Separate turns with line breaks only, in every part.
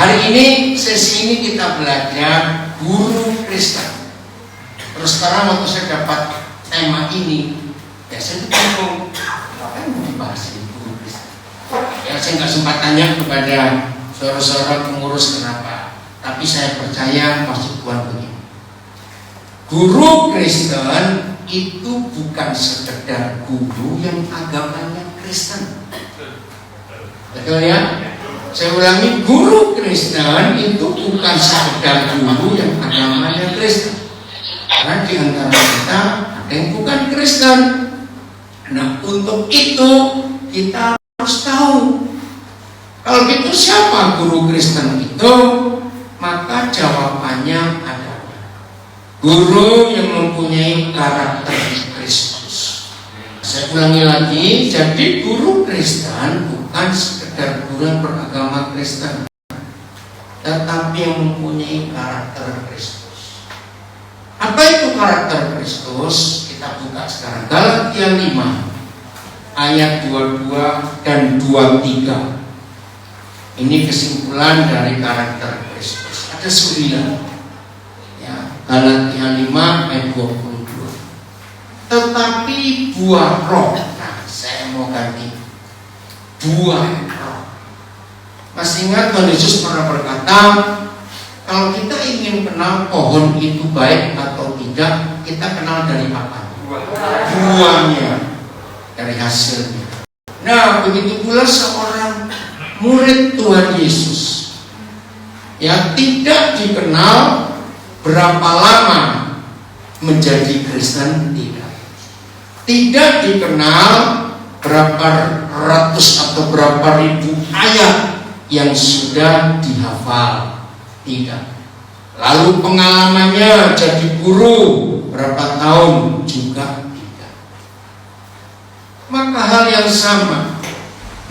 Hari ini, sesi ini kita belajar guru Kristen. Terus sekarang waktu saya dapat tema ini, ya saya bingung, apa yang mau dibahas ini guru Kristen? Ya saya nggak sempat tanya kepada saudara-saudara pengurus kenapa, tapi saya percaya maksud Tuhan begini. Guru Kristen itu bukan sekedar guru yang agamanya Kristen. Betul ya? Saya ulangi, guru Kristen itu bukan sekedar guru yang agamanya Kristen. Karena di antara kita ada yang bukan Kristen. Nah, untuk itu kita harus tahu. Kalau gitu siapa guru Kristen itu? Maka jawabannya adalah guru yang mempunyai karakter Kristus. Saya ulangi lagi, jadi guru Kristen bukan sekedar guru yang beragama Kristen, tetapi yang mempunyai karakter Kristus. Apa itu karakter Kristus? Kita buka sekarang Galatia 5 ayat 22 dan 23. Ini kesimpulan dari karakter Kristus. Ada 9. Ya, Galatia 5 ayat 22. Tetapi buah roh. Nah, saya mau ganti buah roh. Masih ingat Tuhan Yesus pernah berkata, kalau kita ingin kenal pohon itu baik atau tidak, kita kenal dari apa? Buahnya, dari hasilnya. Nah, begitu pula seorang murid Tuhan Yesus, ya, tidak dikenal berapa lama menjadi Kristen, tidak dikenal berapa ratus atau berapa ribu ayat yang sudah dihafal, tidak. Lalu pengalamannya jadi guru berapa tahun juga tidak. Maka hal yang sama,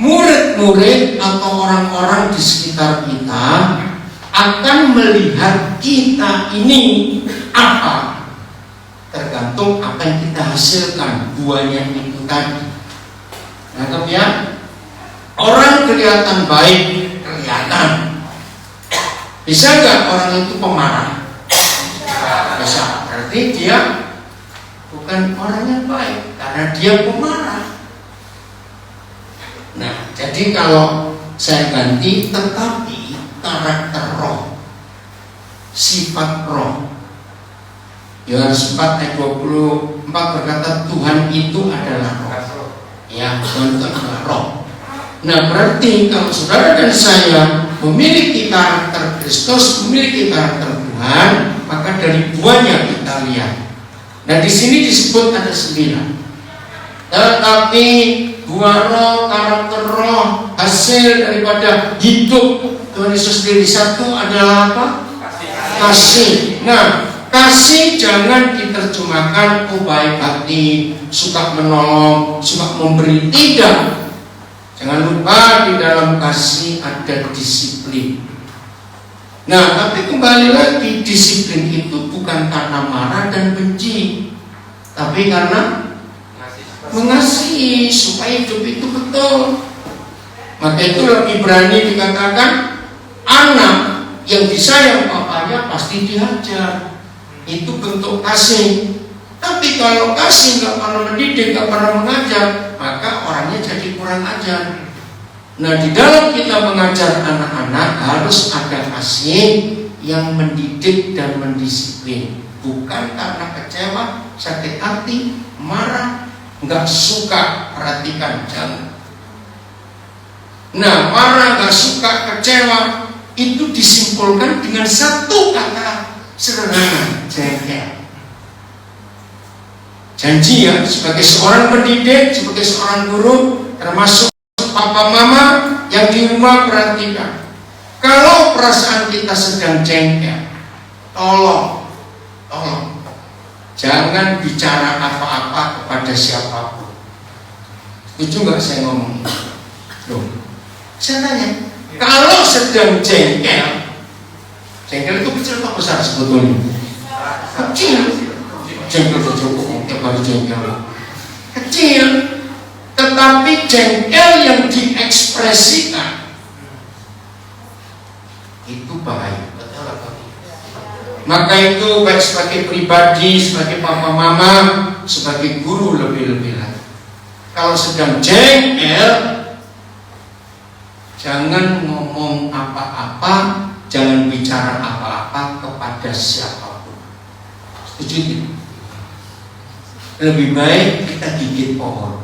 murid-murid atau orang-orang di sekitar kita akan melihat kita ini apa, tergantung apa yang kita hasilkan, buahnya itu tadi. Nangkep ya? Orang kelihatan baik, kelihatan. Bisa nggak orang itu pemarah? Bisa. Berarti dia bukan orang yang baik karena dia pemarah. Nah, jadi kalau saya ganti, tetapi karakter roh, sifat roh. Yohanes 4 ayat 24 berkata Tuhan itu adalah roh. Ya, Tuhan itu adalah roh. Nah, berarti kalau saudara dan saya memiliki karakter Kristus, memiliki karakter Tuhan, maka dari buahnya kita lihat. Nah, di sini disebut ada 9. Tetapi buah roh, karakter roh, hasil daripada hidup Tuhan Yesus sendiri, satu adalah apa? Kasih. Nah, kasih jangan diterjemahkan baik hati, suka menolong, suka memberi. Tidak. Jangan lupa di dalam kasih ada disiplin. Nah, tapi kembali lagi, disiplin itu bukan karena marah dan benci, tapi karena mengasihi supaya hidup itu betul. Maka itu lebih berani dikatakan anak yang disayang papanya pasti dihajar. Itu bentuk kasih. Tapi kalau kasih nggak pernah mendidik, nggak pernah mengajar, maka orangnya jadi kurang ajar. Nah, di dalam kita mengajar anak-anak harus ada kasih yang mendidik dan mendisiplin, bukan karena kecewa, sakit hati, marah, nggak suka. Perhatikan, jangan. Nah, marah, nggak suka, kecewa itu disimpulkan dengan satu kata sederhana, jengkel. Janji ya, sebagai seorang pendidik, sebagai seorang guru, termasuk papa mama yang di rumah, perhatikan. Kalau perasaan kita sedang jengkel, tolong jangan bicara apa-apa kepada siapapun. Setuju nggak saya ngomong ini? Loh, saya tanya, kalau sedang jengkel itu kecil atau besar sebetulnya? Kecil. Jengkel itu cukup, tiap hari jengkel. Kecil. Tetapi jengkel yang diekspresikan Itu bahaya. Betul apa? Maka itu baik sebagai pribadi, sebagai papa mama, sebagai guru lebih-lebih lagi. Kalau sedang jengkel, jangan ngomong apa-apa, jangan bicara apa-apa kepada siapapun. Setuju tidak? Lebih baik kita gigit pohon.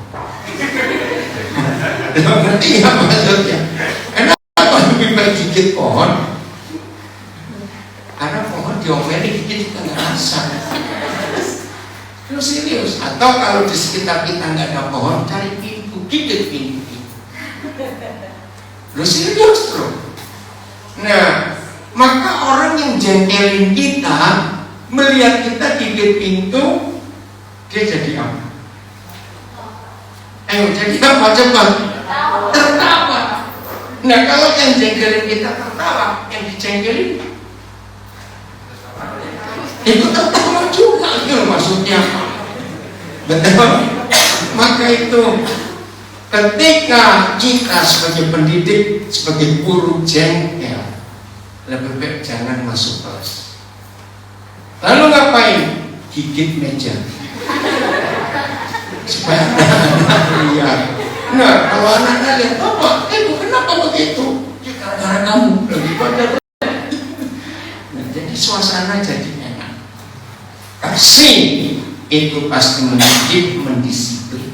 Ngerti nggak maksudnya? Kenapa lebih baik gigit pohon? Karena pohon diomeli gigit kita nggak rasa. Terus serius. Atau kalau di sekitar kita nggak ada pohon, cari pintu, gigit pintu. Terus serius terus. Nah, maka orang yang jengkelin kita melihat kita gigit pintu, dia jadi apa? Ayo jadi apa coba? Tertawa. Nah, kalau yang jengkelin kita tertawa, yang dijengkelin itu tertawa juga, itu maksudnya. Betul? Maka itu ketika kita sebagai pendidik, sebagai guru jengkel, lebih baik jangan masuk kelas. Lalu ngapain? Gigit meja supaya anak-anak lihat. Nah, kalau anak-anak lihat, Bapak, Ibu kenapa begitu? Gara-gara kamu lebih pada. Nah, jadi suasana jadi enak. Kasih itu pasti mendidik, mendisiplin.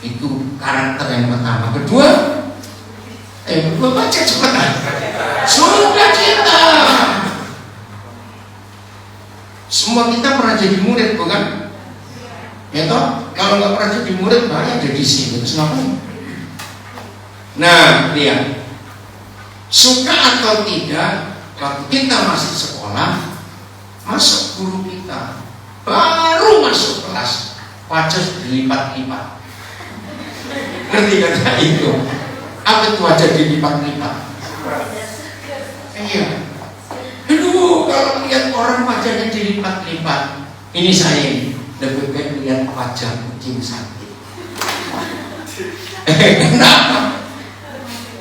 Itu karakter yang pertama. Kedua, baca cepetan. Sukacita. Semua kita pernah jadi murid, bukan? Ya toh, kalau nggak pernah jadi murid, bahaya jadi sini. Kenapa? Nah, lihat. Suka atau tidak, waktu kita masih sekolah, masuk guru kita, baru masuk kelas, wajah dilipat-lipat. Ngerti kata itu? Apa itu wajah dilipat-lipat? Iya. Aduh, kalau lihat orang wajahnya dilipat-lipat, ini saya ini lebih baik lihat wajah kucing sakit. Kenapa?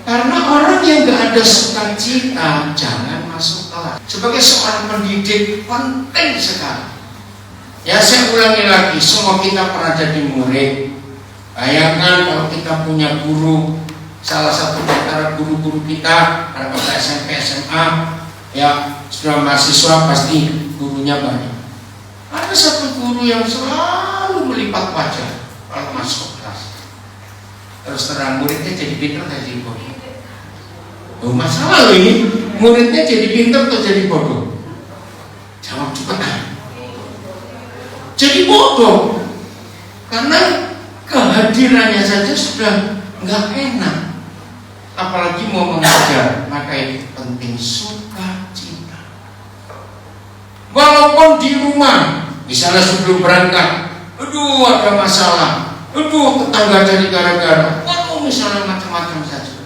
Karena orang yang gak ada sukacita jangan masuk kelas. Sebagai seorang pendidik penting sekali. Ya, saya ulangi lagi, semua kita pernah jadi murid. Bayangkan kalau kita punya guru, salah satu antara guru-guru kita, karena kita SMP, SMA, ya sudah mahasiswa pasti gurunya banyak. Ada satu guru yang selalu melipat wajah kalau masuk kelas. Terus terang muridnya jadi pintar atau jadi bodoh? Oh, masalah ini muridnya jadi pintar atau jadi bodoh? Jawab cepetan. Jadi bodoh, karena kehadirannya saja sudah nggak enak. Apalagi mau mengajar, maka itu penting sukacita. Walaupun di rumah, misalnya sebelum berangkat, aduh ada masalah, aduh tetangga jadi gara-gara, waduh misalnya macam-macam saja.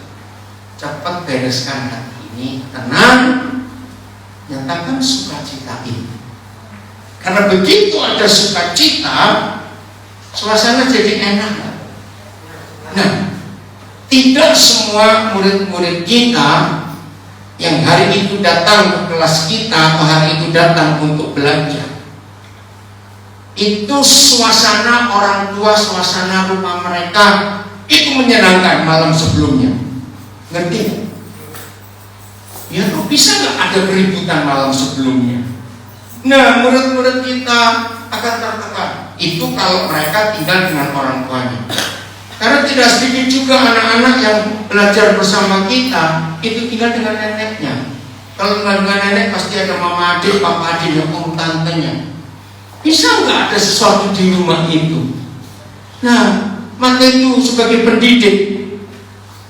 Cepat bereskan hati ini, tenang, nyatakan sukacita ini. Karena begitu ada sukacita, suasana jadi enak. Nah, tidak semua murid-murid kita yang hari itu datang ke kelas kita atau hari itu datang untuk belajar, itu suasana orang tua, suasana rumah mereka itu menyenangkan malam sebelumnya. Ngerti? Ya, kok bisa nggak ada keributan malam sebelumnya? Nah, murid-murid kita akan tertekan. Itu kalau mereka tinggal dengan orang tuanya. Karena tidak sedikit juga anak-anak yang belajar bersama kita itu tinggal dengan neneknya. Kalau tinggal dengan nenek pasti ada mama adik, papa adik, om tantenya. Bisa nggak ada sesuatu di rumah itu? Nah, maka itu sebagai pendidik,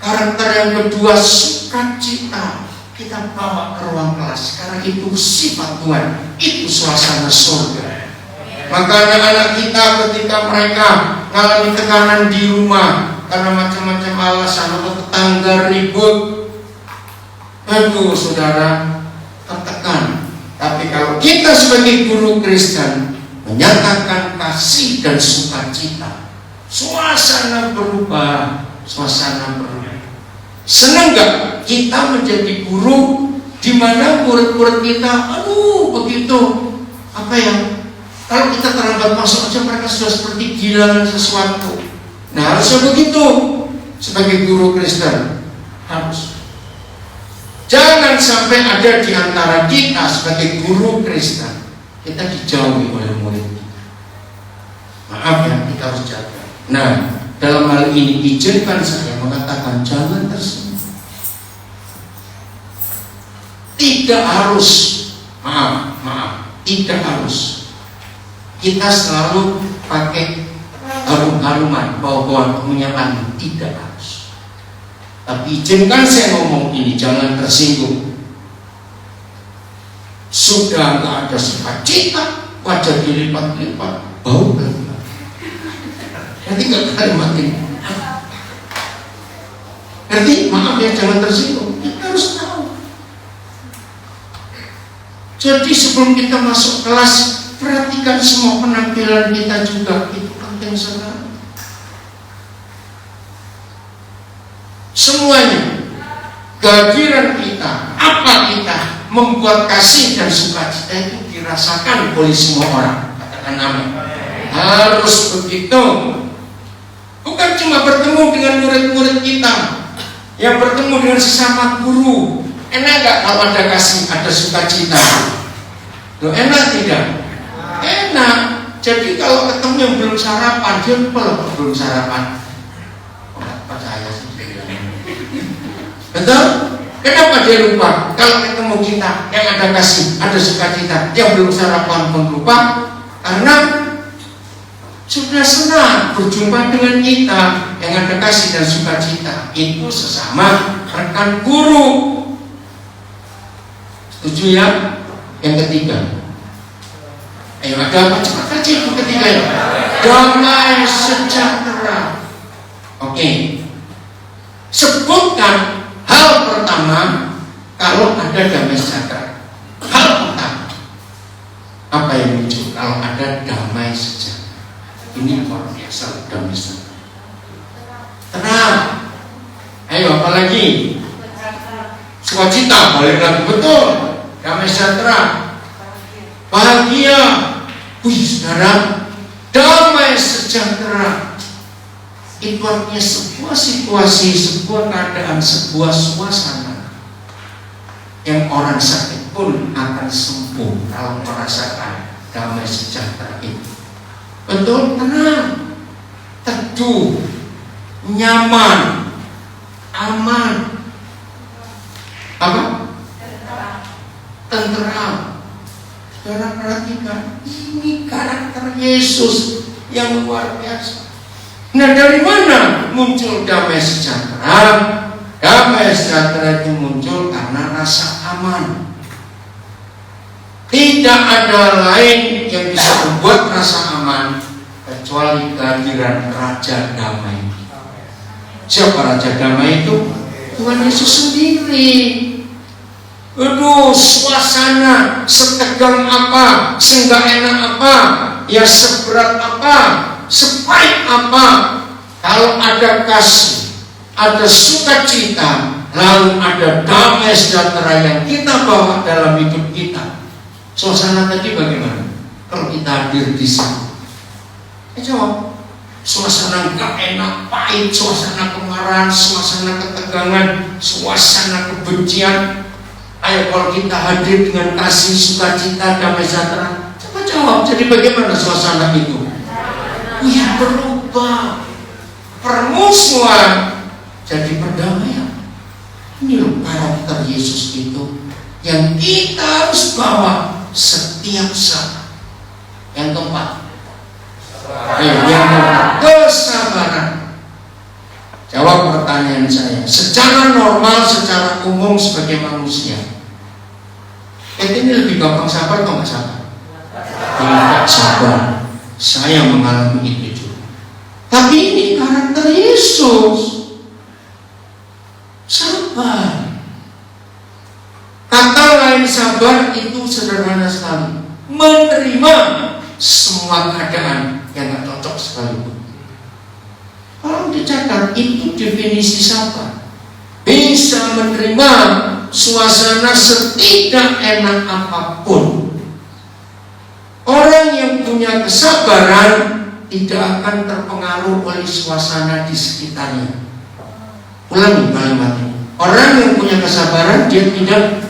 karakter yang kedua sukacita kita bawa ke ruang kelas. Karena itu sifat Tuhan, itu suasana surga. Maka anak-anak kita ketika mereka mengalami tekanan di rumah karena macam-macam alasan atau tetangga ribut, aduh saudara, tertekan. Tapi kalau kita sebagai guru Kristen menyatakan kasih dan sukacita, suasana berubah, suasana berubah. Senang gak kita menjadi guru di mana murid-murid kita, aduh begitu, apa ya? Kalau kita terlambat masuk aja mereka sudah seperti gila dengan sesuatu. Nah harusnya begitu sebagai guru Kristen, harus. Jangan sampai ada di antara kita sebagai guru Kristen kita dijauhi oleh murid kita. Maaf ya, kita harus jaga. Nah, dalam hal ini izinkan saya mengatakan jangan tersinggung. Tidak harus, tidak harus kita selalu pakai harum-haruman, bau-bauan kemenyan, tidak harus. Tapi izinkan saya ngomong ini, jangan tersinggung. Sudah nggak ada sukacita, wajah dilipat-lipat, bau kalimat. Nanti nggak kalimat ini. Nanti maaf ya, jangan tersinggung. Kita harus tahu. Jadi sebelum kita masuk kelas, perhatikan semua penampilan kita juga. Itu penting sekali. Semuanya, kehadiran kita, apa kita, membuat kasih dan sukacita itu dirasakan oleh semua orang. Katakan amin. Harus begitu. Bukan cuma bertemu dengan murid-murid kita, yang bertemu dengan sesama guru. Enak gak kalau ada kasih, ada sukacita? Loh, enak tidak? Enak. Jadi kalau ketemu yang belum sarapan, dia lupa loh belum sarapan. Nggak percaya sih. Betul? Kenapa dia lupa? Kalau ketemu kita yang ada kasih, ada sukacita, yang belum sarapan pun lupa, karena sudah senang berjumpa dengan kita yang ada kasih dan sukacita. Itu sesama rekan guru. Setuju ya? Yang ketiga, ayo ada apa? Cepat aja yang ketiga ya. Damai sejahtera. Oke. Sebutkan hal pertama kalau ada damai sejahtera. Hal pertama apa yang muncul kalau ada damai sejahtera? Ini luar biasa damai sejahtera. Tenang. Ayo apa lagi? Sukacita, balik lagi, betul. Damai sejahtera, bahagia. Wih saudara, damai sejahtera itu artinya sebuah situasi, sebuah keadaan, sebuah suasana yang orang sakit pun akan sembuh kalau merasakan damai sejahtera itu. Betul, tenang, teduh, nyaman, aman. Apa? Tenteram. Saudara perhatikan, ini karakter Yesus yang luar biasa. Nah, dari mana muncul damai sejahtera? Damai sejahtera itu muncul karena rasa aman. Tidak ada lain yang bisa membuat rasa aman kecuali kehadiran Raja Damai. Siapa Raja Damai itu? Tuhan Yesus sendiri. Aduh, suasana setegang apa, seenggak enak apa, ya seberat apa, sepahit apa, kalau ada kasih, ada sukacita, lalu ada damai sejahtera yang kita bawa dalam hidup kita. Suasana tadi bagaimana? Kalau kita hadir di sana, jawab. Suasana enggak enak, pahit, suasana kemarahan, suasana ketegangan, suasana kebencian. Ayo kalau kita hadir dengan kasih, sukacita, damai sejahtera, coba jawab. Jadi bagaimana suasana itu? Ya berubah. Permusuhan jadi perdamaian. Ini loh karakter Yesus itu yang kita harus bawa setiap saat. Yang keempat, yang kesabaran. Jawab pertanyaan saya. Secara normal, secara umum sebagai manusia, ini lebih gampang sabar atau nggak sabar? Tidak sabar. Saya mengalami itu juga. Tapi ini karakter Yesus. Sabar. Kata lain sabar itu sederhana sekali. Menerima semua keadaan yang gak cocok sekalipun. Kalau dicatat itu definisi sabar. Bisa menerima suasana setidak enak apapun, orang yang punya kesabaran tidak akan terpengaruh oleh suasana di sekitarnya. Ulangi kalimat ini. Orang yang punya kesabaran, dia tidak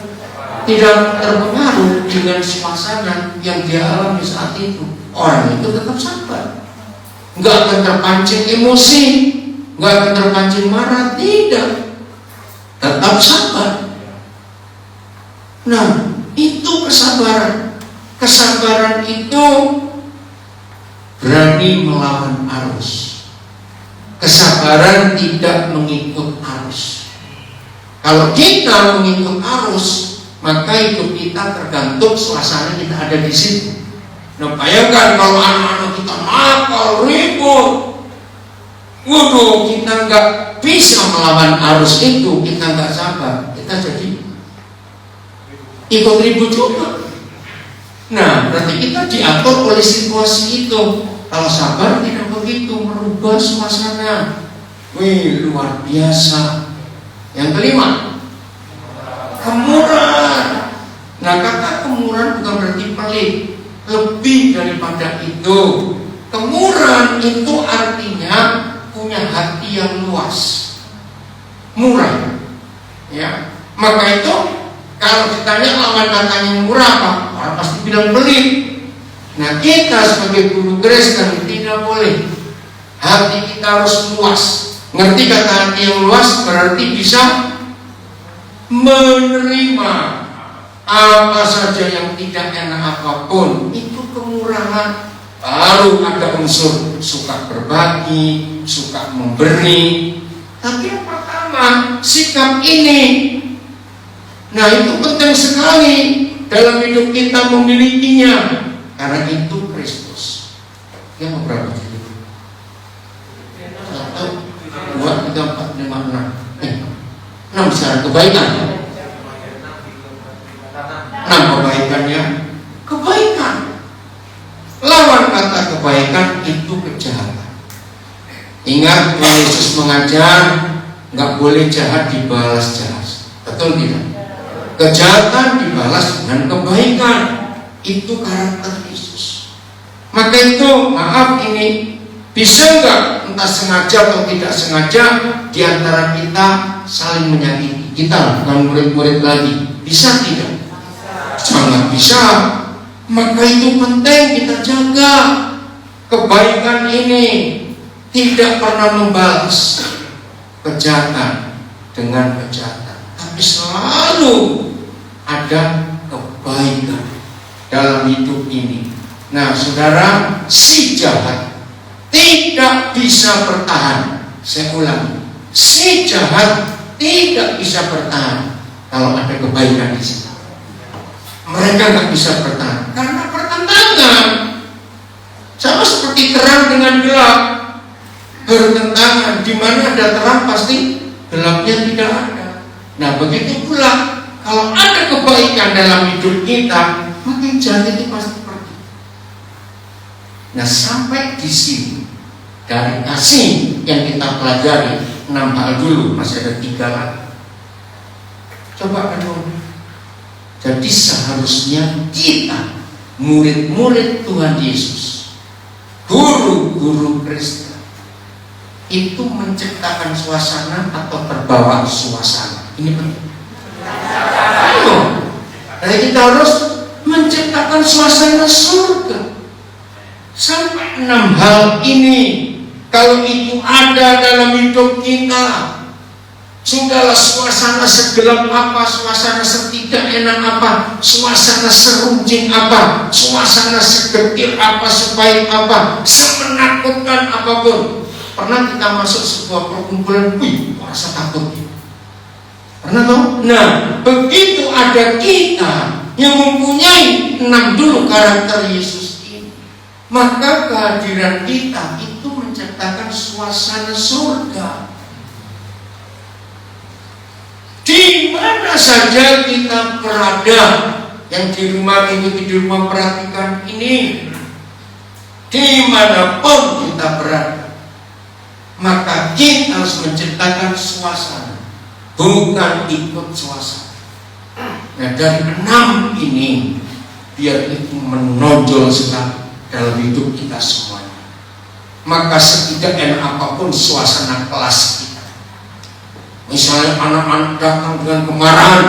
terpengaruh dengan suasana yang dia alami saat itu. Orang itu tetap sabar, nggak akan terpancing emosi, nggak akan terpancing marah, tidak, tetap sabar. Nah, itu kesabaran. Kesabaran itu berani melawan arus. Kesabaran tidak mengikut arus. Kalau kita mengikut arus, maka hidup kita tergantung suasana kita ada di situ. Nah, bayangkan kalau anak-anak kita nakal, ribut, waduh, kita nggak bisa melawan arus itu, kita nggak sabar, kita jadi ikut ribut juga. Nah, berarti kita diatur oleh situasi itu. Kalau sabar tidak begitu, merubah suasana. Wih, luar biasa. Yang kelima, kemurahan. Nah, kata kemurahan bukan berarti pelit, lebih daripada itu. Kemurahan itu artinya punya hati yang luas, murah. Ya, maka itu kalau ditanya lawan katanya murah apa, orang pasti bilang pelit. Nah, kita sebagai guru Kristen tidak boleh. Hati kita harus luas. Ngerti kata hati yang luas berarti bisa menerima apa saja yang tidak enak apapun. Itu kemurahan. Baru ada unsur suka berbagi, suka memberi. Tapi yang pertama, sikap ini. Nah, itu penting sekali dalam hidup kita memilikinya. Karena itu Kristus. Yang berapa? 1, 2, 3, 4, 5, 6. 6 secara kebaikan. 6 kebaikannya. Kebaikan. Lawan kata kebaikan itu kejahatan. Ingat, Tuhan Yesus mengajar nggak boleh jahat dibalas jahat. Betul tidak? Kejahatan dibalas dengan kebaikan. Itu karakter Yesus. Maka itu, maaf, ini bisa nggak entah sengaja atau tidak sengaja di antara kita saling menyakiti. Kita bukan murid-murid lagi. Bisa tidak? Sangat bisa. Maka itu penting kita jaga. Kebaikan ini tidak pernah membalas kejahatan dengan kejahatan, tapi selalu ada kebaikan dalam hidup ini. Nah, saudara, si jahat tidak bisa bertahan. Saya ulangi, si jahat tidak bisa bertahan kalau ada kebaikan di situ. Mereka nggak bisa bertahan karena pertentangan. Sama seperti terang dengan gelap, bertentangan. Di mana ada terang pasti gelapnya tidak ada. Nah, begitu pula kalau ada kebaikan dalam hidup kita, maka jahat itu pasti pergi. Nah, sampai di sini dari kasih yang kita pelajari 6 hal dulu, masih ada 3 lagi. Coba renung. Jadi seharusnya kita murid-murid Tuhan Yesus, guru-guru Kristen, itu menciptakan suasana atau terbawa suasana. Ini penting. Ayo, jadi kita harus menciptakan suasana surga. Sampai 6 hal ini, kalau itu ada dalam hidup kita, sudahlah suasana segelap apa, suasana setidak enak apa, suasana seruncing apa, suasana segetir apa, sebaik apa, semenakutkan apapun. Pernah kita masuk sebuah perkumpulan, wih, rasa takut. Pernah toh? Nah, begitu ada kita yang mempunyai 6 dulu karakter Yesus ini, maka kehadiran kita itu menciptakan suasana surga. Di mana saja kita berada, yang di rumah mengikuti di rumah perhatikan ini, dimanapun kita berada, maka kita harus menciptakan suasana, bukan ikut suasana. Nah, dari 6 ini biar itu menonjol sekali dalam hidup kita semuanya. Maka setidak enak apapun suasana kelas kita, misalnya anak-anak datang dengan kemarahan,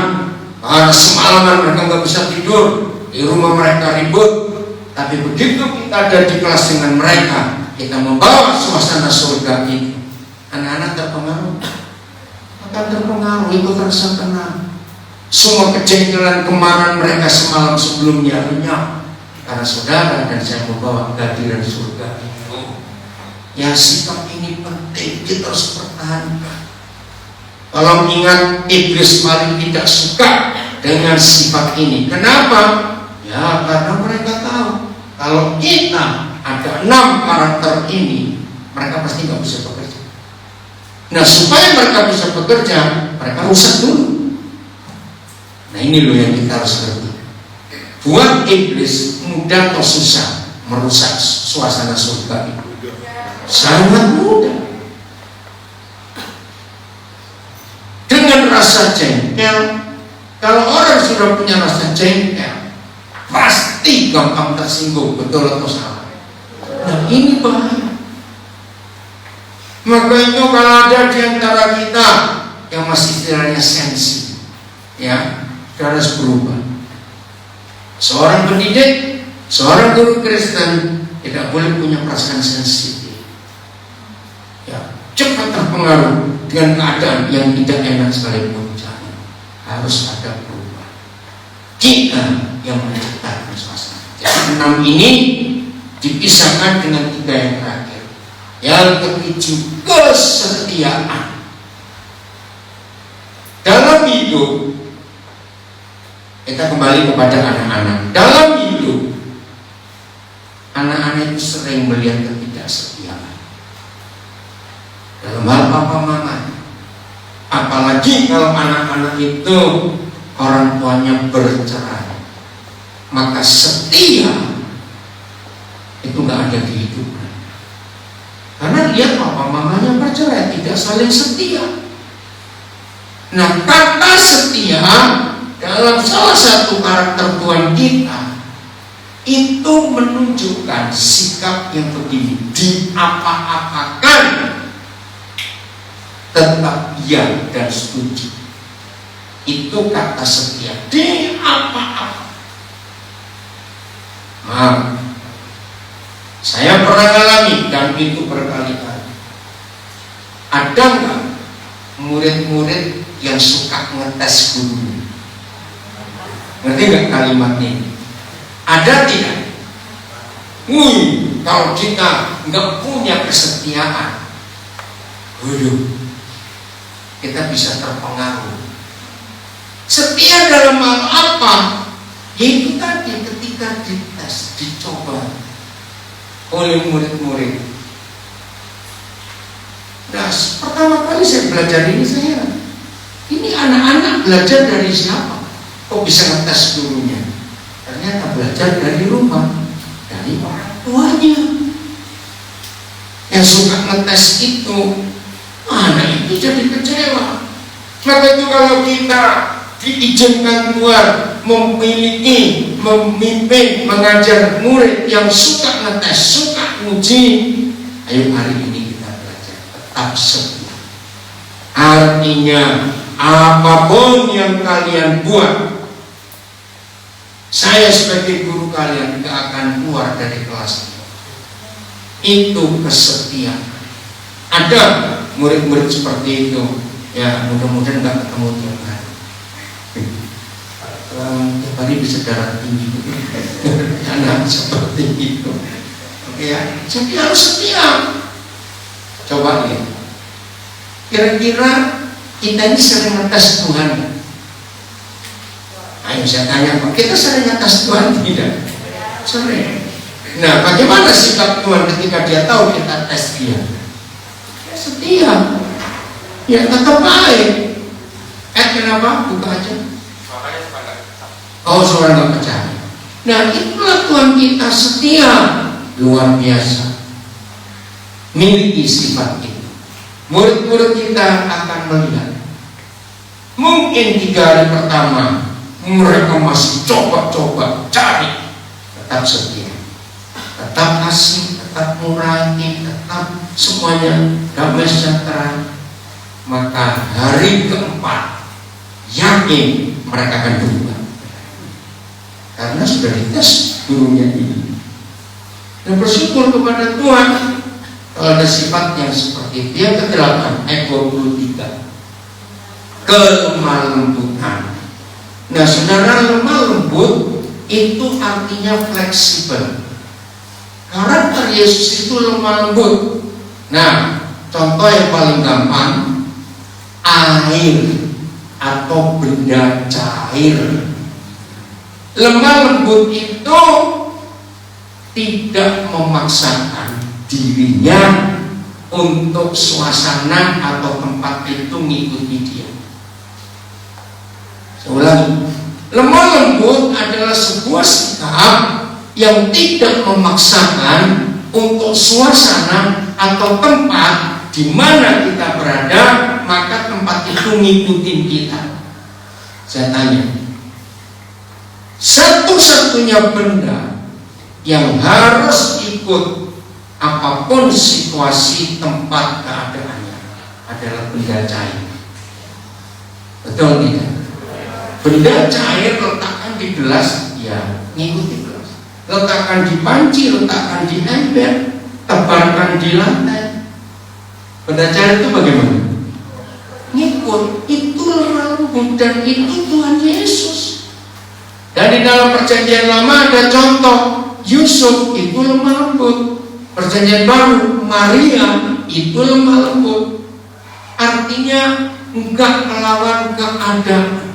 semalaman mereka nggak bisa tidur, di rumah mereka ribut, tapi begitu kita ada di kelas dengan mereka, kita membawa suasana surga ini, anak-anak terpengaruh, akan terpengaruh, ikut rasa tenang. Semua kejengkelan kemarahan mereka semalam sebelumnya lenyap karena saudara dan saya membawa kehadiran surga itu. Ya, sikap ini penting, kita harus pertahankan. Kalau ingat, iblis paling tidak suka dengan sifat ini. Kenapa? Ya, karena mereka tahu kalau kita ada 6 karakter ini, mereka pasti nggak bisa bekerja. Nah, supaya mereka bisa bekerja, mereka rusak dulu. Nah, ini loh yang kita harus ngerti. Buat iblis mudah atau susah merusak suasana surga itu? Sangat mudah. Dengan rasa jengkel, kalau orang sudah punya rasa jengkel, pasti gampang tersinggung, betul atau salah. Nah, ini bahaya. Maka itu kalau ada di antara kita yang masih istilahnya sensi, ya, harus berubah. Seorang pendidik, seorang guru Kristen tidak boleh punya perasaan sensitif. Ya, cepat terpengaruh dengan keadaan yang tidak enak sekalipun. Harus ada perubahan. Kita yang menciptakan suasana. Jadi 6 ini dipisahkan dengan 3 yang terakhir. Yang ke-7, kesetiaan. Dalam hidup, kita kembali kepada anak-anak. Dalam hidup, anak-anak itu sering melihat ketidaksetiaan dalam hal papa mama. Apalagi kalau anak-anak itu orang tuanya bercerai, maka setia itu nggak ada di hidup mereka. Karena lihat papa mamanya bercerai, tidak saling setia. Nah, kata setia dalam salah satu karakter Tuhan kita itu menunjukkan sikap yang begini, diapa-apakan tetap iya dan setuju. Itu kata setia, di apa-apa. Nah, saya pernah alami dan itu berkali-kali. Ada nggak murid-murid yang suka ngetes guru? Ngerti nggak kalimat ini? Ada tidak? Kalau kita nggak punya kesetiaan, kita bisa terpengaruh. Setia dalam hal apa? Yaitu tadi ketika dites, dicoba oleh murid-murid. Nah, pertama kali saya belajar ini, ini anak-anak belajar dari siapa? Kok bisa ngetes gurunya? Ternyata belajar dari rumah, dari orang tuanya. Yang suka ngetes itu, anak itu jadi kecewa. Maka itu kalau kita diizinkan Tuhan memiliki, memimpin, mengajar murid yang suka ngetes, suka uji, ayo hari ini kita belajar tetap setia. Artinya apapun yang kalian buat, saya sebagai guru kalian tidak akan keluar dari kelas ini. Itu kesetiaan. Ada murid-murid seperti itu, ya mudah-mudahan nggak ketemu tiap hari. Tiap hari bisa darah tinggi, anak seperti itu. Oke ya, jadi harus setia. Coba lihat, kira-kira kita ini sering ngetes Tuhan ya? Ayo saya tanya, Pak, kita sering ngetes Tuhan tidak? Sering. Nah, bagaimana sikap Tuhan ketika Dia tahu kita tes Dia? Setia, ya tetap baik. Kenapa? Buka aja. Oh, suara nggak percaya. Nah, itulah Tuhan kita setia, luar biasa. Miliki sifat itu. Murid-murid kita akan melihat. Mungkin 3 hari pertama Mereka masih coba-coba cari, tetap setia, tetap kasih, tetap murani, tetap semuanya damai sejahtera. Maka hari keempat yakin mereka akan berubah, karena sudah dites gurunya ini. Dan bersyukur kepada Tuhan kalau ada sifat yang seperti itu. Yang ke-8 ayat 23, kelemah lembutan. Nah saudara, lemah lembut itu artinya fleksibel. Karakter Yesus itu lemah lembut. Nah contoh yang paling gampang, air atau benda cair. Lemah lembut itu tidak memaksakan dirinya untuk suasana atau tempat itu mengikuti dia. Saya ulangi, lemah lembut adalah sebuah sikap yang tidak memaksakan untuk suasana atau tempat di mana kita berada, maka tempat itu ngikutin kita. Saya tanya, satu-satunya benda yang harus ikut apapun situasi, tempat, keadaannya adalah benda cair. Betul tidak? Benda cair letakkan di gelas, ya ngikuti gelas. Letakkan di panci, letakkan di ember, tebarkan di lantai. Benda cair itu bagaimana? Ngikut. Itu lemah lembut, dan itu Tuhan Yesus. Dan di dalam perjanjian lama ada contoh, Yusuf itu lemah lembut. Perjanjian baru, Maria itu lemah lembut. Artinya enggak melawan keadaan.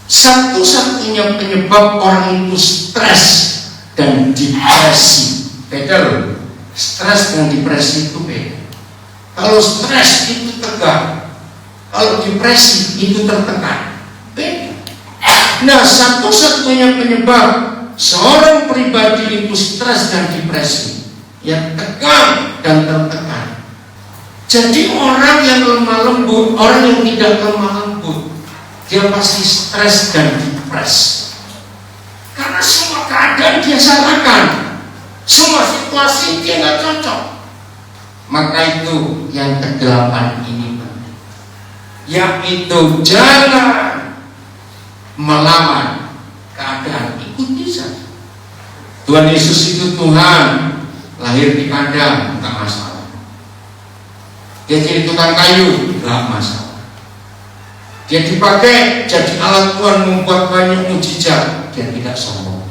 Satu-satunya penyebab orang itu stres dan depresi. Beda loh. Stres dan depresi itu beda. Kalau stres itu tegang, kalau depresi itu tertekan. Beda. Nah, satu-satunya penyebab seorang pribadi itu stres dan depresi, ya tegang dan tertekan. Jadi orang yang lemah lembut, orang yang tidak lemah lembut, dia pasti stres dan depresi. Karena semua keadaan dia salahkan, semua situasi dia nggak cocok. Maka itu yang ke-8 ini, yaitu jangan melawan keadaan, ikuti saja. Tuhan Yesus itu Tuhan, lahir di kandang, enggak masalah. Dia jadi tukang kayu, enggak masalah. Dia dipakai jadi alat Tuhan membuat banyak mujizat, dia tidak sombong.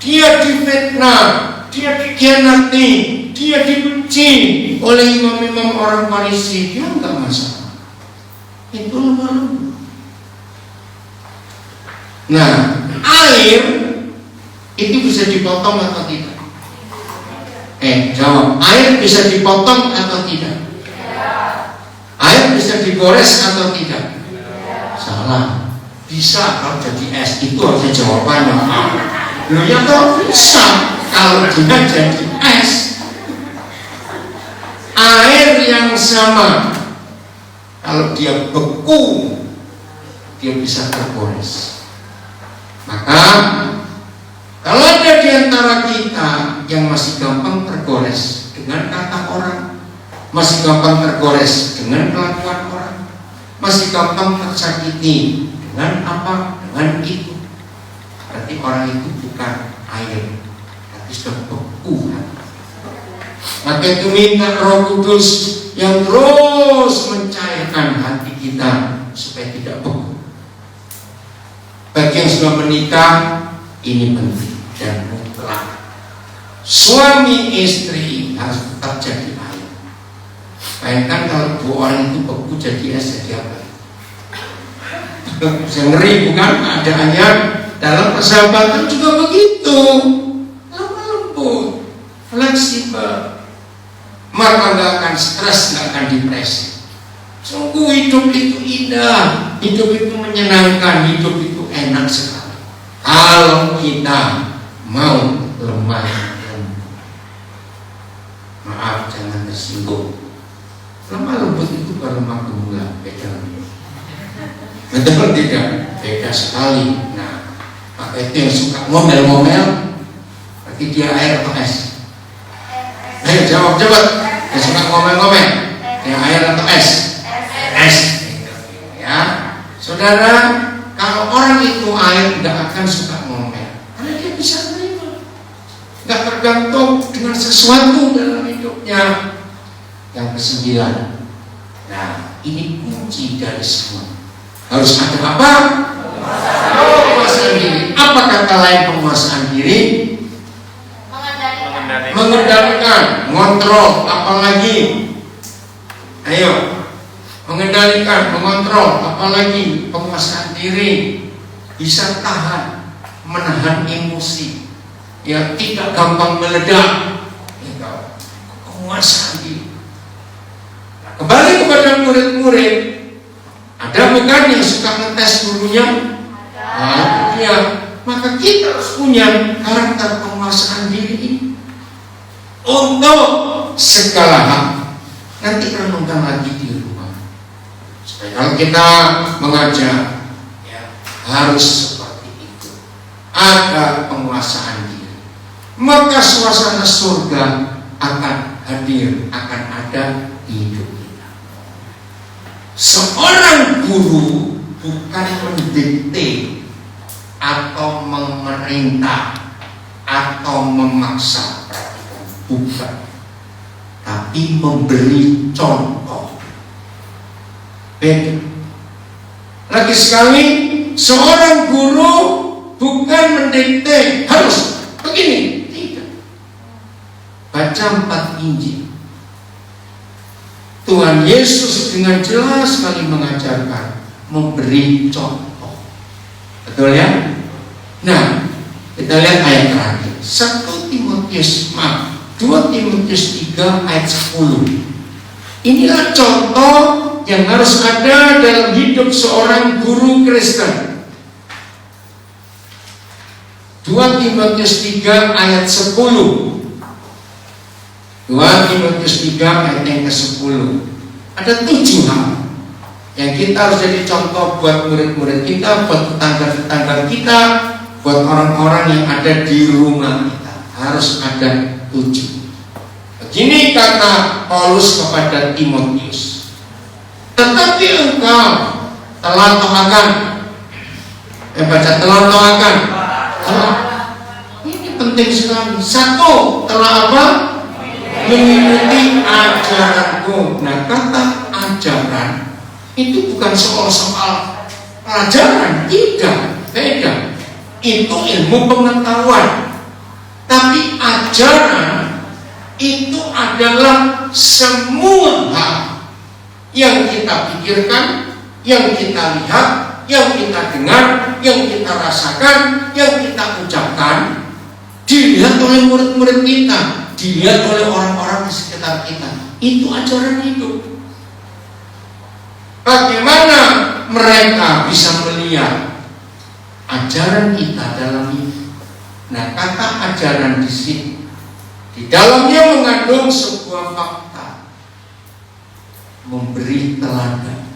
Dia difitnah, dia dikhianati, dia dibenci oleh imam-imam orang Farisi, dia enggak masalah. Itu lemah lembut. Nah, air itu bisa dipotong atau tidak? Jawab, air bisa dipotong atau tidak? Air bisa digores atau tidak? Salah. Bisa kalau jadi es, itu harusnya jawabannya. Loh ya kok bisa kalau dia jadi es? Air yang sama, kalau dia beku, dia bisa tergores. Maka kalau ada di antara kita yang masih gampang tergores dengan kata orang, masih gampang tergores dengan kelakuan orang, masih gampang tersakiti dengan apa, dengan itu, berarti orang itu bukan air, tapi sudah beku. Maka itu minta Roh Kudus yang terus mencairkan hati kita supaya tidak beku. Bagi yang sudah menikah, ini penting dan mutlak. Suami istri harus tetap jadi air. Bayangkan kalau dua orang itu beku jadi es, jadi apa? Bisa ngeri bukan? Keadaannya dalam persahabatan juga begitu, lemah lembut, fleksibel. Maka nggak akan stres, nggak akan depresi. Sungguh hidup itu indah, hidup itu menyenangkan, hidup itu enak sekali kalau kita mau lemah lembut. Maaf, jangan tersinggung. Lemah lembut itu bukan lemah gula, beda. Betul tidak? Beda sekali. Nah, maka itu yang suka ngomel-ngomel, berarti dia air atau es? Ayo jawab cepat. Yang suka ngomel-ngomel, yang air atau es? Es. Ya, saudara, kalau orang itu air tidak akan suka ngomel, karena dia bisa menerima, nggak tergantung dengan sesuatu dalam hidupnya. Yang ke-9, nah ini kunci dari semua. Harus ada apa? Penguasaan diri. Apa kata lain penguasaan diri? Mengendalikan, ngontrol, apalagi? Ayo, mengendalikan, mengontrol, apalagi? Penguasaan diri, bisa tahan, menahan emosi, ya tidak gampang meledak. Penguasaan diri. Nah, kembali kepada murid-murid, ada bukan yang suka ngetes gurunya? Ya, maka kita harus punya karakter penguasaan diri ini untuk segala hal. Nanti renungkan lagi di rumah. Supaya kalau kita mengajar, ya, harus seperti itu. Ada penguasaan diri. Maka suasana surga akan hadir, akan ada di hidup kita. Seorang guru bukan mendikte atau memerintah atau memaksa, bukan, tapi memberi contoh. Beda. Lagi sekali, seorang guru bukan mendikte harus begini, tidak. Baca 4 Injil. Tuhan Yesus dengan jelas sekali mengajarkan, memberi contoh. Betul ya? Nah, kita lihat ayat terakhir. 2 Timotius 3 ayat 10. Inilah contoh yang harus ada dalam hidup seorang guru Kristen. 2 Timotius 3 ayat 10. 2 Timotius 3 ayat yang ke-10. Ada 7 hal yang kita harus jadi contoh buat murid-murid kita, buat tetangga-tetangga kita, buat orang-orang yang ada di rumah kita. Harus ada 7. Begini kata Paulus kepada Timotius, tetapi engkau telah akan. Ini penting sekali. 1, telah apa? Mengikuti ajaranku. Nah, kata ajaran itu bukan soal pelajaran, tidak, beda. Itu ilmu pengetahuan. Tapi ajaran itu adalah semua hal yang kita pikirkan, yang kita lihat, yang kita dengar, yang kita rasakan, yang kita ucapkan, dilihat oleh murid-murid kita, dilihat oleh orang-orang di sekitar kita. Itu ajaran hidup. Bagaimana mereka bisa melihat ajaran kita dalam hidup? Nah, kata ajaran di sini, di dalamnya mengandung sebuah fakta, memberi teladan,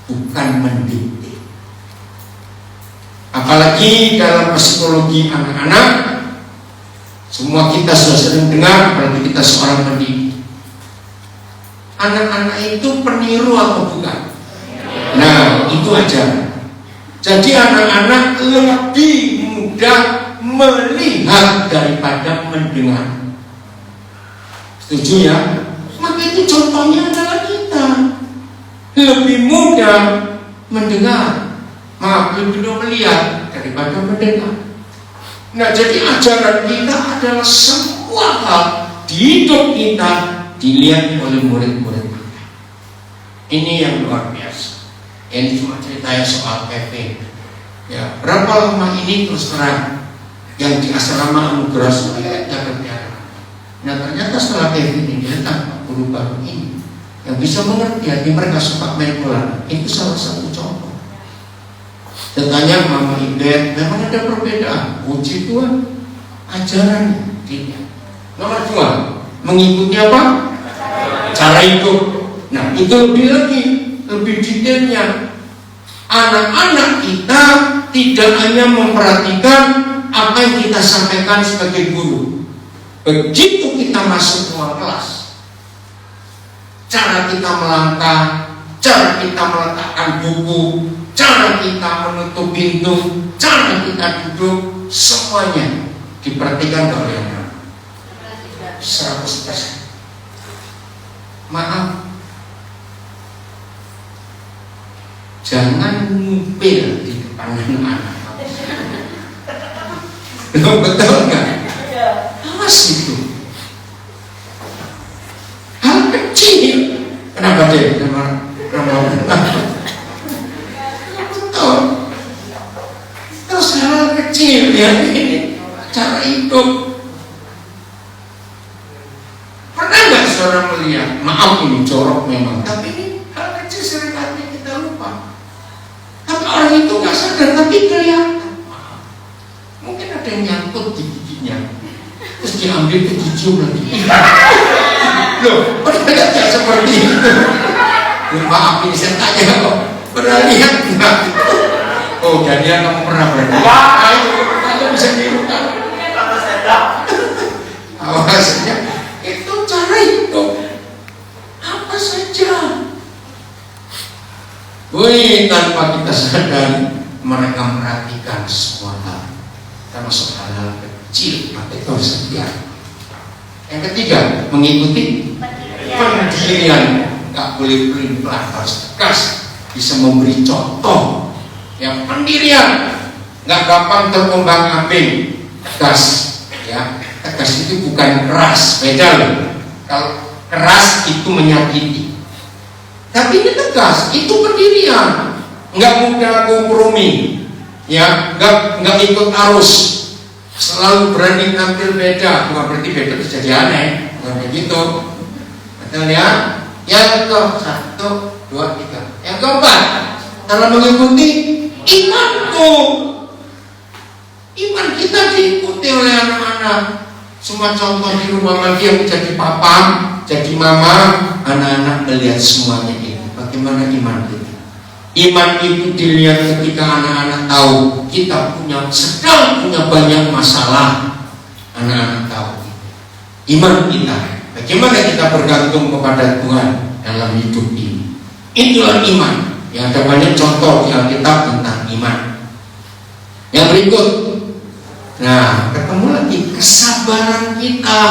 bukan mendikte. Apalagi dalam psikologi anak-anak, semua kita sudah sering dengar, apalagi kita seorang pendidik. Anak-anak itu peniru atau bukan? Nah, itu ajaran. Jadi anak-anak lebih mudah melihat daripada mendengar. Setuju ya? Maka itu contohnya adalah kita lebih mudah mendengar, lebih mudah melihat daripada mendengar. Nah, jadi ajaran kita adalah semua hal di hidup kita dilihat oleh murid-murid kita. Ini yang luar biasa. Ini cuma ceritanya soal Kevin. Ya, berapa lama ini terus terang yang di asrama Anugerah sulit dapat diarahkan. Nah, ternyata setelah Kevin ini datang guru baru ini yang bisa mengerti hati mereka suka main bola. Itu salah satu contoh. Tanya Mama Ibet, memang ada perbedaan. Puji Tuhan, ajaran tidak. Nomor 2, mengikuti apa? Cara hidup. Nah, itu lebih lagi, lebih detailnya. anak-anak kita tidak hanya memperhatikan apa yang kita sampaikan sebagai guru. Begitu kita masuk ruang kelas, cara kita melangkah, cara kita meletakkan buku, cara kita menutup pintu, cara kita duduk, semuanya diperhatikan oleh anak 100%. Maaf, jangan ngupil di depan anak-anak. Betul nggak? Awas itu. Hal kecil. Kenapa deh? Betul. Terus hal kecil ya ini cara hidup. Pernah nggak saudara melihat? Maaf ini jorok memang, tapi ini hal kecil seringkali kita lupa. Tapi orang itu nggak sadar, tapi kelihatan. Mungkin ada yang nyangkut di giginya, terus diambil ke gigi lagi. Loh, pernah nggak seperti itu? Maaf ini saya tanya kok, pernah lihat nggak? Oh, jadi kamu pernah berarti? Ayo bisa dirukan. Awasnya itu cara hidup. Apa saja. Wih, tanpa kita sadar mereka merhatikan semua hal, termasuk hal-hal kecil, maka itu harus setia. Yang ketiga, mengikuti pendirian. Gak boleh pelin-pelan, harus tegas, bisa memberi contoh. Yang pendirian, gak gampang terombang-ambing, tegas. Ya, tegas itu bukan keras, beda loh. Kalau keras itu menyakiti. Tapi ini tegas, itu pendirian, nggak mudah kompromi, ya, nggak ikut arus, selalu berani tampil beda. Bukan berarti beda itu jadi aneh, bukan begitu. Betul ya? Yang ke-1, 2, 3. Yang keempat, dalam mengikuti imanku. Iman kita diikuti oleh anak-anak. Semua contoh di rumah dia jadi papa, jadi mama, anak-anak melihat semuanya itu. Bagaimana iman kita? Iman itu dilihat ketika anak-anak tahu kita sedang punya banyak masalah. Anak-anak tahu iman kita. Bagaimana kita bergantung kepada Tuhan dalam hidup ini. Itulah iman. Yang ada banyak contoh di Alkitab tentang iman. Yang berikut, nah, ketemu lagi kesabaran kita.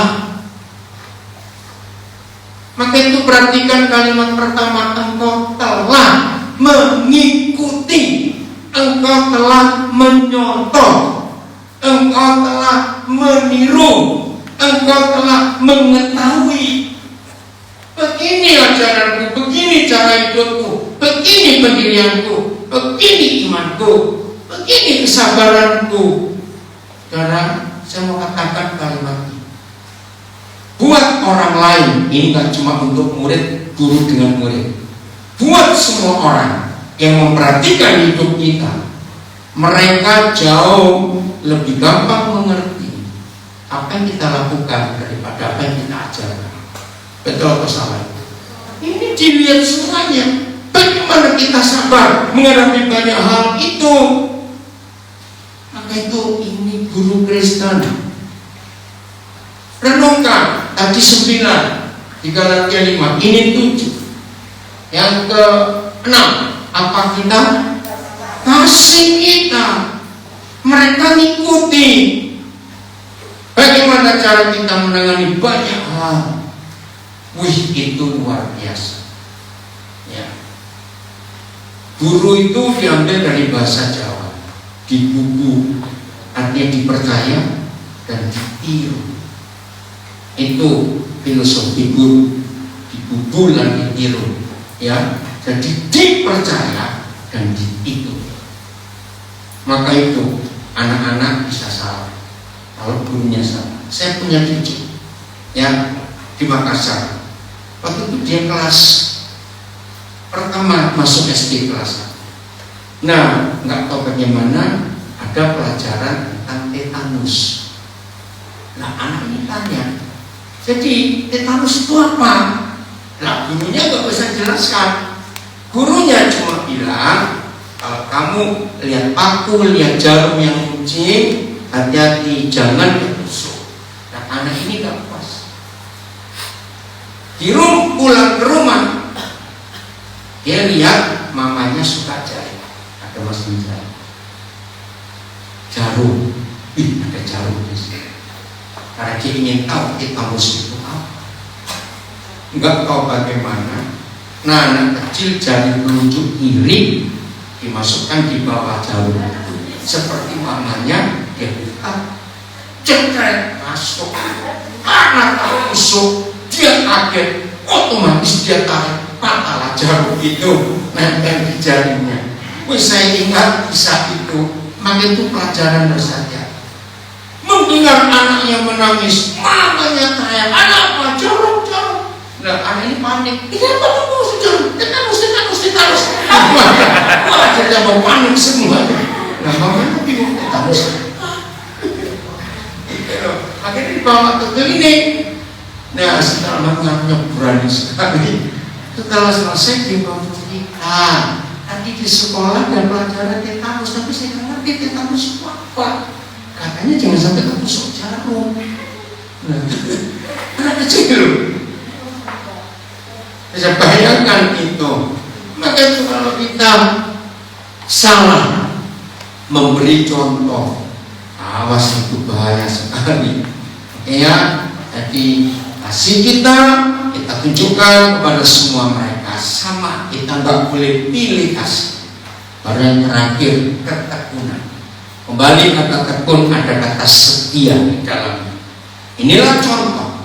Maka itu perhatikan kalimat pertama, engkau telah mengikuti, engkau telah menyontoh, engkau telah meniru, engkau telah mengetahui. Begini ajaranku, begini cara hidupku, begini pendirianku, begini imanku, begini kesabaranku. Karena saya mau katakan kalimat ini buat orang lain, ini gak cuma untuk murid, guru dengan murid, buat semua orang yang memperhatikan hidup kita, mereka jauh lebih gampang mengerti apa yang kita lakukan daripada apa yang kita ajarkan. Betul atau salah? Ini dilihat semuanya. Bagaimana kita sabar menghadapi banyak hal itu. Maka itu ini guru Kristen. Renungkan tadi 9, di Galatia 5, ini 7. Yang ke-6, apa kita? Kasih kita. Mereka ngikuti. Bagaimana cara kita menangani banyak hal. Wih, itu luar biasa. Ya. Guru itu diambil dari bahasa Jawa, di buku, artinya dipercaya dan ditiru. Itu filosofi guru, dibubul dan ditiru. Ya, jadi dipercaya dan ditiru. Maka itu anak-anak bisa salah kalau gurunya salah. Saya punya cucu, ya, di Makassar. Waktu itu dia kelas pertama masuk SD kelas 1. Nah, nggak tahu bagaimana ada pelajaran tentang tetanus. Nah, anak ini tanya, jadi tetanus itu apa? Nah, gurunya nggak bisa jelaskan. Gurunya cuma bilang Kalau kamu lihat paku, lihat jarum yang kuncing, hati-hati, jangan ketusuk. Nah, anak ini gak puas. Pulang ke rumah, dia lihat mamanya suka jahit. Ada mesin jahit. Jarum, ada jarum di sini. Karena dia ingin tahu kita musuh itu apa. Enggak tahu bagaimana. Nah, anak kecil jari telunjuk kiri dimasukkan di bawah jarum itu, seperti mamanya, dia buka, cekret masuk, anak tertusuk, dia kaget, otomatis dia tarik, patahlah jarum itu, nempel di jarinya. Saya ingat kisah itu, maka itu pelajaran bersaja. Mendengar anaknya menangis, mamanya teriak, anak apa? Jarum. Nah, anak ini panik, ini apa tuh jarum? Tetanus. Wah, dia mau panik semua. Nah, mamanya bingung, tetanus. Akhirnya dibawa ke klinik. Nah, setelah mamanya berani sekali, setelah selesai dibawa ke klinik. Tadi di sekolah ada pelajaran tetanus, tapi saya nggak ngerti tetanus itu apa. Katanya jangan sampai ketusuk jarum. Nah, anak kecil. Bisa bayangkan itu. Maka itu kalau kita salah memberi contoh, awas, itu bahaya sekali. Ya, jadi kasih kita tunjukkan kepada semua mereka sama. Kita nggak boleh pilih kasih. Baru yang terakhir, ketekunan. Kembali kata tekun, ada kata setia di dalamnya. Inilah contoh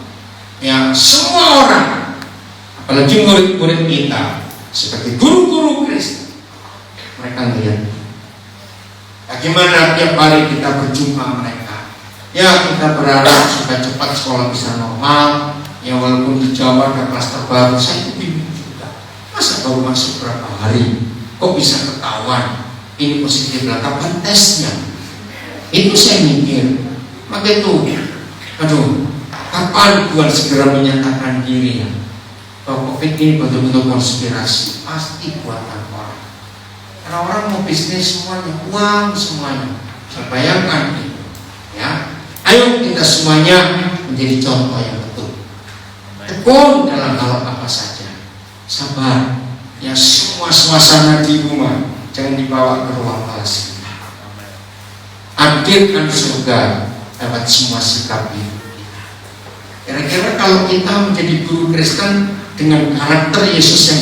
yang semua orang, apalagi murid-murid kita, seperti guru-guru Kristen, mereka melihat bagaimana tiap hari kita berjumpa mereka. Ya, kita berharap supaya cepat sekolah bisa normal. Ya, walaupun di Jawa ada klaster baru, saya itu bingung juga. Masa baru masuk berapa hari, kok bisa ketahuan ini positif lah? Kapan tesnya? Itu saya mikir. Maka itu, kapan Tuhan segera menyatakan diri ya? Bahwa COVID ini betul-betul konspirasi, pasti buatan orang. Karena orang mau bisnis semuanya, uang semuanya. Saya bayangkan itu. Ya, ayo kita semuanya menjadi contoh yang betul. Tekun dalam hal apa saja. Sabar. Ya, semua suasana di rumah jangan dibawa ke ruang kelas. Hadirkan surga dapat semua sikap hidup kita. Kira-kira kalau kita menjadi guru Kristen dengan karakter Yesus yang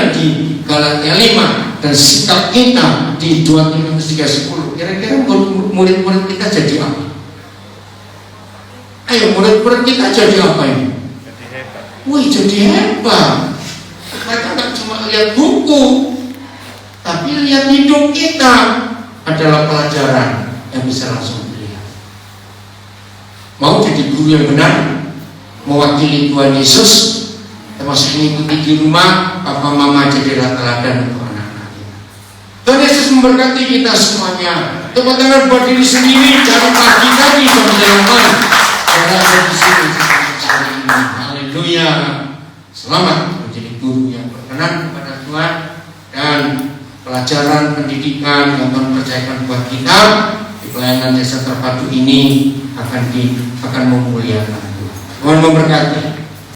9 di Galatia 5 dan sikap kita di 2 Timotius 3:10, kira-kira murid-murid kita jadi apa? Ayo, murid-murid kita jadi apa ini? Wih, jadi hebat. Mereka tak cuma lihat buku, tapi lihat hidup kita adalah pelajaran yang bisa langsung dilihat. Mau jadi guru yang benar, mewakili Tuhan Yesus, termasuk mengikuti di rumah, papa mama jadi teladan untuk anak-anak kita. Tuhan Yesus memberkati kita semuanya. Tepuk tangan buat diri sendiri, jangan pagi lagi teman-teman. Jangan ada di sini hari ini. Haleluya. Selamat menjadi guru yang berkenan kepada Tuhan, dan pelajaran pendidikan yang Tuhan percayakan buat kita di pelayanan desa terpadu ini akan memuliakan Tuhan. Tuhan memberkati.